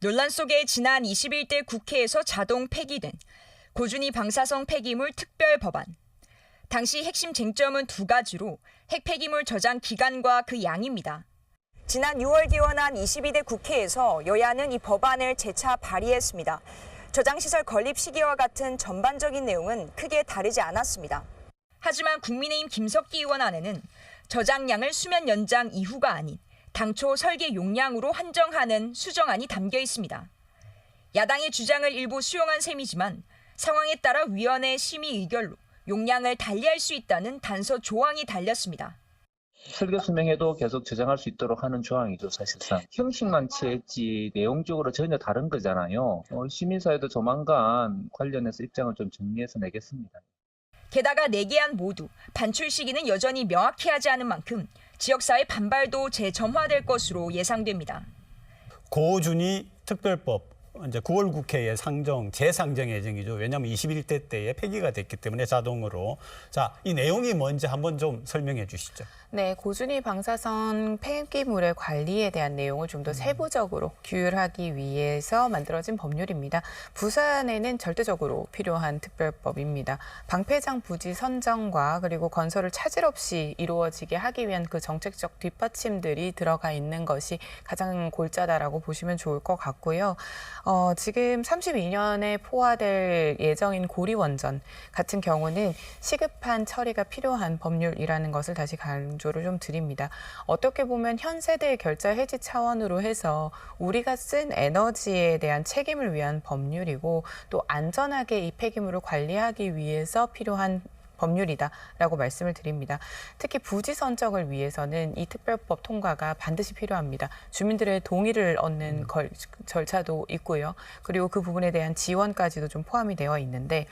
논란 속에 지난 21대 국회에서 자동 폐기된 고준위 방사성 폐기물 특별 법안. 당시 핵심 쟁점은 두 가지로 핵 폐기물 저장 기간과 그 양입니다. 지난 6월 개원한 22대 국회에서 여야는 이 법안을 재차 발의했습니다. 저장시설 건립 시기와 같은 전반적인 내용은 크게 다르지 않았습니다. 하지만 국민의힘 김석기 의원 안에는 저장량을 수면 연장 이후가 아닌 당초 설계 용량으로 한정하는 수정안이 담겨 있습니다. 야당의 주장을 일부 수용한 셈이지만 상황에 따라 위원회 심의 의결로 용량을 달리할 수 있다는 단서 조항이 달렸습니다. 설계 수명에도 계속 저장할 수 있도록 하는 조항이죠, 사실상. 형식만 취했지 내용적으로 전혀 다른 거잖아요. 시민사회도 조만간 관련해서 입장을 좀 정리해서 내겠습니다. 게다가 4개안 모두 반출 시기는 여전히 명확히 하지 않은 만큼 지역사회 반발도 재점화될 것으로 예상됩니다. 고준위 특별법 이제 9월 국회에 재상정 예정이죠. 왜냐하면 21대 때에 폐기가 됐기 때문에 자동으로. 자, 이 내용이 뭔지 한번 좀 설명해 주시죠. 네, 고준위 방사선 폐기물의 관리에 대한 내용을 좀 더 세부적으로 규율하기 위해서 만들어진 법률입니다. 부산에는 절대적으로 필요한 특별법입니다. 방패장 부지 선정과 그리고 건설을 차질 없이 이루어지게 하기 위한 그 정책적 뒷받침들이 들어가 있는 것이 가장 골자다라고 보시면 좋을 것 같고요. 지금 32년에 포화될 예정인 고리원전 같은 경우는 시급한 처리가 필요한 법률이라는 것을 다시 강조를 좀 드립니다. 어떻게 보면 현 세대의 결자 해지 차원으로 해서 우리가 쓴 에너지에 대한 책임을 위한 법률이고 또 안전하게 이 폐기물을 관리하기 위해서 필요한 법률이다라고 말씀을 드립니다. 특히 부지 선정을 위해서는 이 특별법 통과가 반드시 필요합니다. 주민들의 동의를 얻는 절차도 있고요. 그리고 그 부분에 대한 지원까지도 좀 포함이 되어 있는데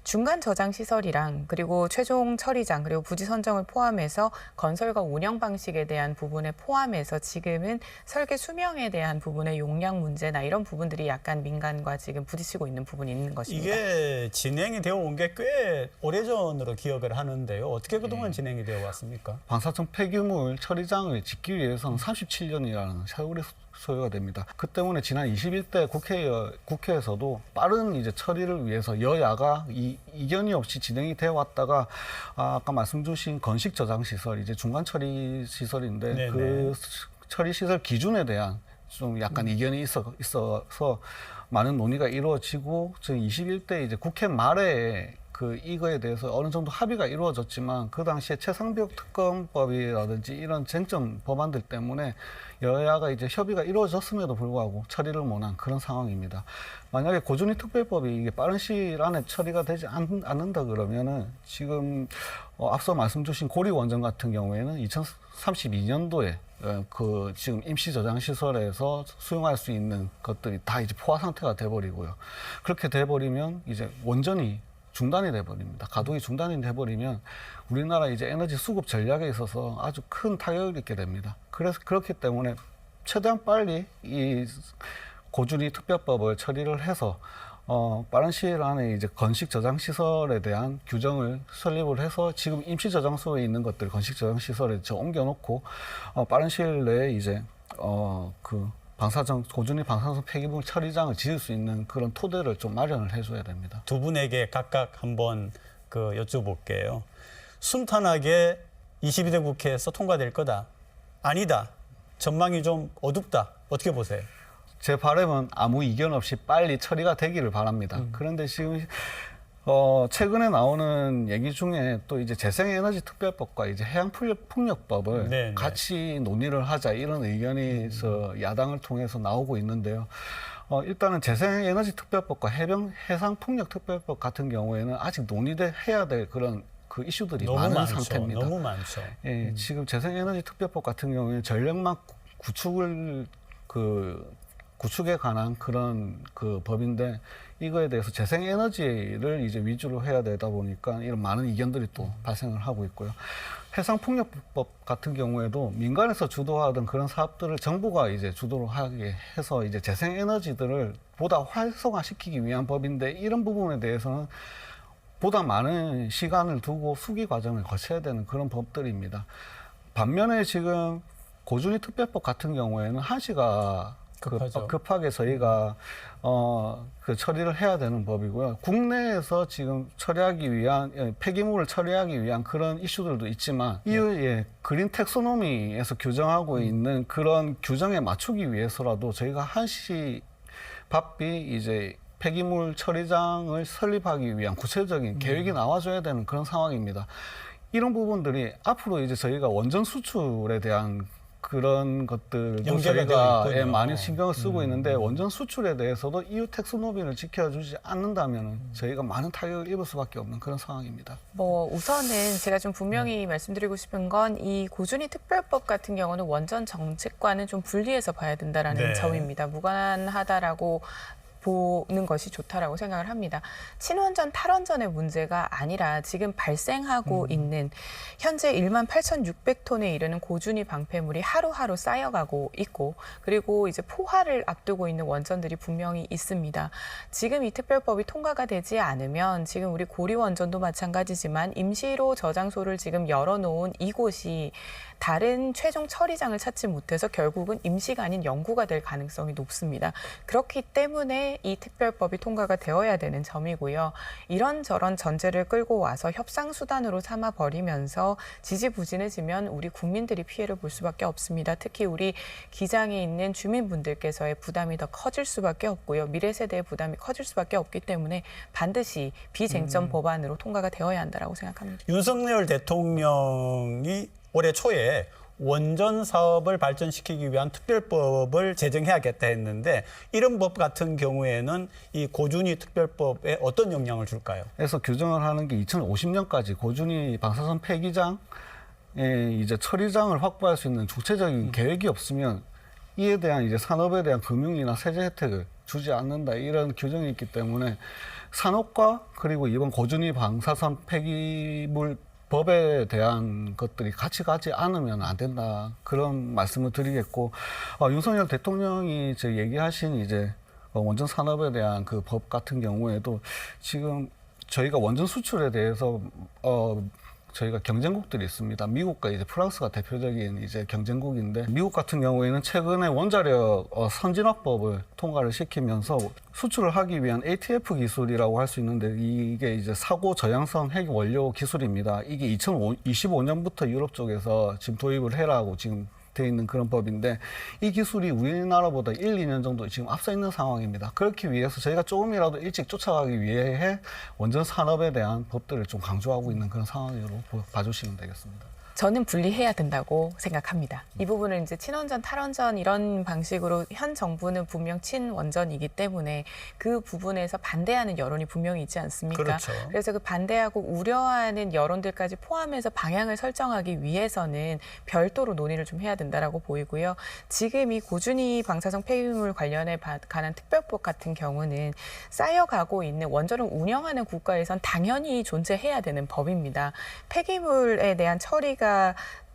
중간 저장 시설이랑 그리고 최종 처리장 그리고 부지 선정을 포함해서 건설과 운영 방식에 대한 부분에 포함해서 지금은 설계 수명에 대한 부분의 용량 문제나 이런 부분들이 약간 민간과 지금 부딪히고 있는 부분이 있는 것입니다. 이게 진행이 되어 온 게 꽤 오래전으로 기억을 하는데요. 어떻게 그동안 진행이 되어 왔습니까? 방사성 폐기물 처리장을 짓기 위해서는 37년이라는 세월이 소요가 됩니다. 그 때문에 지난 21대 국회에서도 빠른 이제 처리를 위해서 여야가 이견이 없이 진행이 되어 왔다가 아까 말씀 주신 건식 저장 시설 이제 중간 처리 시설인데 네네. 그 처리 시설 기준에 대한 좀 약간 이견이 있어서 많은 논의가 이루어지고 지금 21대 이제 국회 말에 이거에 대해서 어느 정도 합의가 이루어졌지만 그 당시에 최상비역 특검법이라든지 이런 쟁점 법안들 때문에 여야가 이제 협의가 이루어졌음에도 불구하고 처리를 못한 그런 상황입니다. 만약에 고준위 특별법이 이게 빠른 시일 안에 처리가 되지 않는다 그러면은 지금 앞서 말씀 주신 고리 원전 같은 경우에는 2032년도에 지금 임시 저장 시설에서 수용할 수 있는 것들이 다 이제 포화 상태가 돼버리고요. 그렇게 돼버리면 이제 원전이 중단이 돼버립니다. 가동이 중단이 돼버리면 우리나라 이제 에너지 수급 전략에 있어서 아주 큰 타격을 입게 됩니다. 그래서 그렇기 때문에 최대한 빨리 이 고준위 특별법을 처리를 해서 빠른 시일 안에 이제 건식 저장 시설에 대한 규정을 설립을 해서 지금 임시 저장소에 있는 것들 건식 저장 시설에 옮겨놓고 빠른 시일 내에 이제 고준위 방사성 폐기물 처리장을 지을 수 있는 그런 토대를 좀 마련을 해줘야 됩니다. 두 분에게 각각 한번 여쭤볼게요. 순탄하게 22대 국회에서 통과될 거다. 아니다. 전망이 좀 어둡다. 어떻게 보세요? 제 바람은 아무 이견 없이 빨리 처리가 되기를 바랍니다. 그런데 지금 최근에 나오는 얘기 중에 또 이제 재생에너지 특별법과 이제 해양풍력법을 네네. 같이 논의를 하자 이런 의견이 야당을 통해서 나오고 있는데요. 일단은 재생에너지 특별법과 해상풍력 특별법 같은 경우에는 아직 논의해야 될 그런 이슈들이 많은 많죠. 상태입니다. 너무 많죠. 예, 지금 재생에너지 특별법 같은 경우에는 전력망 구축에 관한 그런 법인데 이거에 대해서 재생에너지를 이제 위주로 해야 되다 보니까 이런 많은 이견들이 또 발생을 하고 있고요. 해상풍력법 같은 경우에도 민간에서 주도하던 그런 사업들을 정부가 이제 주도를 하게 해서 이제 재생에너지들을 보다 활성화시키기 위한 법인데 이런 부분에 대해서는 보다 많은 시간을 두고 수기 과정을 거쳐야 되는 그런 법들입니다. 반면에 지금 고준위 특별법 같은 경우에는 한시가 급하죠. 급하게 저희가 그 처리를 해야 되는 법이고요. 국내에서 지금 처리하기 위한 폐기물을 처리하기 위한 그런 이슈들도 있지만 이후에 그린 텍소노미에서 규정하고 있는 그런 규정에 맞추기 위해서라도 저희가 한시 바삐 이제 폐기물 처리장을 설립하기 위한 구체적인 계획이 나와줘야 되는 그런 상황입니다. 이런 부분들이 앞으로 이제 저희가 원전 수출에 대한 그런 것들도 연계가 저희가 되어 있군요. 많이 신경을 쓰고 있는데 원전 수출에 대해서도 EU 텍소노미를 지켜주지 않는다면 저희가 많은 타격을 입을 수밖에 없는 그런 상황입니다. 뭐 우선은 제가 좀 분명히 말씀드리고 싶은 건 이 고준위 특별법 같은 경우는 원전 정책과는 좀 분리해서 봐야 된다라는 네. 점입니다. 무관하다라고 보는 것이 좋다라고 생각을 합니다. 친원전, 탈원전의 문제가 아니라 지금 발생하고 있는 현재 18,600톤에 이르는 고준위 방패물이 하루하루 쌓여가고 있고 그리고 이제 포화를 앞두고 있는 원전들이 분명히 있습니다. 지금 이 특별법이 통과가 되지 않으면 지금 우리 고리 원전도 마찬가지지만 임시로 저장소를 지금 열어놓은 이곳이 다른 최종 처리장을 찾지 못해서 결국은 임시가 아닌 영구가 될 가능성이 높습니다. 그렇기 때문에 이 특별법이 통과가 되어야 되는 점이고요. 이런저런 전제를 끌고 와서 협상 수단으로 삼아 버리면서 지지부진해지면 우리 국민들이 피해를 볼 수밖에 없습니다. 특히 우리 기장에 있는 주민분들께서의 부담이 더 커질 수밖에 없고요. 미래 세대의 부담이 커질 수밖에 없기 때문에 반드시 비쟁점 법안으로 통과가 되어야 한다라고 생각합니다. 윤석열 대통령이 올해 초에 원전 사업을 발전시키기 위한 특별법을 제정해야겠다 했는데 이런 법 같은 경우에는 이 고준위 특별법에 어떤 영향을 줄까요? 그래서 규정을 하는 게 2050년까지 고준위 방사선 폐기장에 이제 처리장을 확보할 수 있는 구체적인 계획이 없으면 이에 대한 이제 산업에 대한 금융이나 세제 혜택을 주지 않는다 이런 규정이 있기 때문에 산업과 그리고 이번 고준위 방사선 폐기물 법에 대한 것들이 같이 가지 않으면 안 된다 그런 말씀을 드리겠고 윤석열 대통령이 이제 얘기하신 이제 원전 산업에 대한 그 법 같은 경우에도 지금 저희가 원전 수출에 대해서 저희가 경쟁국들이 있습니다. 미국과 이제 프랑스가 대표적인 이제 경쟁국인데 미국 같은 경우에는 최근에 원자력 선진화법을 통과를 시키면서 수출을 하기 위한 ATF 기술이라고 할 수 있는데 이게 이제 사고 저양성 핵 원료 기술입니다. 이게 2025년부터 유럽 쪽에서 지금 도입을 해라고 지금 돼 있는 그런 법인데 이 기술이 우리나라보다 1, 2년 정도 지금 앞서 있는 상황입니다. 그렇기 위해서 저희가 조금이라도 일찍 쫓아가기 위해 원전 산업에 대한 법들을 좀 강조하고 있는 그런 상황으로 봐주시면 되겠습니다. 저는 분리해야 된다고 생각합니다. 이 부분을 이제 친원전, 탈원전 이런 방식으로 현 정부는 분명 친원전이기 때문에 그 부분에서 반대하는 여론이 분명히 있지 않습니까? 그렇죠. 그래서 그 반대하고 우려하는 여론들까지 포함해서 방향을 설정하기 위해서는 별도로 논의를 좀 해야 된다라고 보이고요. 지금 이 고준위 방사성 폐기물 관련해 관한 특별법 같은 경우는 쌓여가고 있는 원전을 운영하는 국가에선 당연히 존재해야 되는 법입니다. 폐기물에 대한 처리가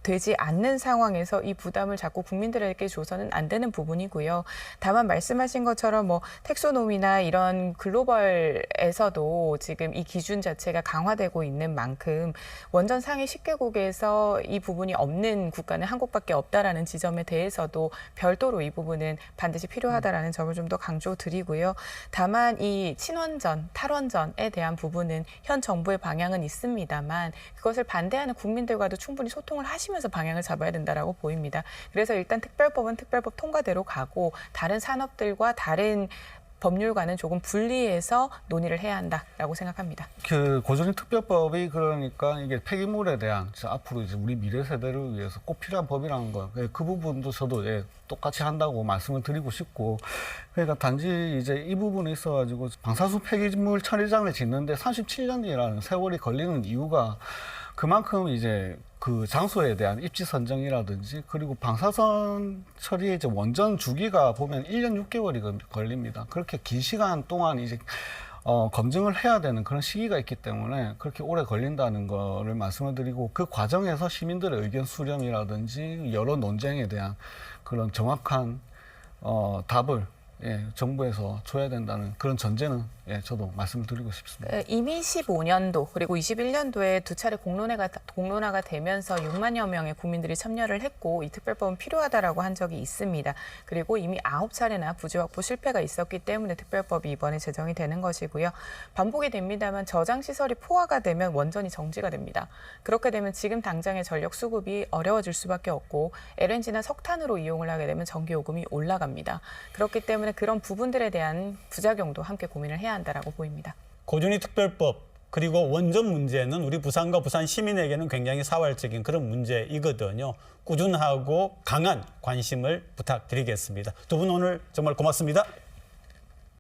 되지 않는 상황에서 이 부담을 자꾸 국민들에게 줘서는 안 되는 부분이고요. 다만 말씀하신 것처럼 뭐 텍소노미나 이런 글로벌에서도 지금 이 기준 자체가 강화되고 있는 만큼 원전 상위 10개국에서 이 부분이 없는 국가는 한국밖에 없다라는 지점에 대해서도 별도로 이 부분은 반드시 필요하다라는 점을 좀 더 강조드리고요. 다만 이 친원전, 탈원전에 대한 부분은 현 정부의 방향은 있습니다만 그것을 반대하는 국민들과도 충분히 소통을 하시면서 방향을 잡아야 된다라고 보입니다. 그래서 일단 특별법은 특별법 통과대로 가고 다른 산업들과 다른 법률과는 조금 분리해서 논의를 해야 한다라고 생각합니다. 그 고준위 특별법이 그러니까 이게 폐기물에 대한 앞으로 이제 우리 미래 세대를 위해서 꼭 필요한 법이라는 거, 그 부분도 저도 똑같이 한다고 말씀을 드리고 싶고, 그러니까 단지 이제 이 부분에 있어가지고 방사수 폐기물 처리장을 짓는데 37년이라는 세월이 걸리는 이유가 그만큼 이제 그 장소에 대한 입지 선정이라든지 그리고 방사선 처리의 이제 원전 주기가 보면 1년 6개월이 걸립니다. 그렇게 긴 시간 동안 이제 검증을 해야 되는 그런 시기가 있기 때문에 그렇게 오래 걸린다는 거를 말씀을 드리고 그 과정에서 시민들의 의견 수렴이라든지 여러 논쟁에 대한 그런 정확한 답을 정부에서 줘야 된다는 그런 전제는 저도 말씀드리고 싶습니다. 이미 15년도 그리고 21년도에 두 차례 공론화가 되면서 6만여 명의 국민들이 참여를 했고 이 특별법은 필요하다라고 한 적이 있습니다. 그리고 이미 9차례나 부지 확보 실패가 있었기 때문에 특별법이 이번에 제정이 되는 것이고요. 반복이 됩니다만 저장 시설이 포화가 되면 원전이 정지가 됩니다. 그렇게 되면 지금 당장의 전력 수급이 어려워질 수밖에 없고 LNG나 석탄으로 이용을 하게 되면 전기 요금이 올라갑니다. 그렇기 때문에 그런 부분들에 대한 부작용도 함께 고민을 해야 한다라고 보입니다. 고준위 특별법 그리고 원전 문제는 우리 부산과 부산 시민에게는 굉장히 사활적인 그런 문제이거든요. 꾸준하고 강한 관심을 부탁드리겠습니다. 두 분 오늘 정말 고맙습니다.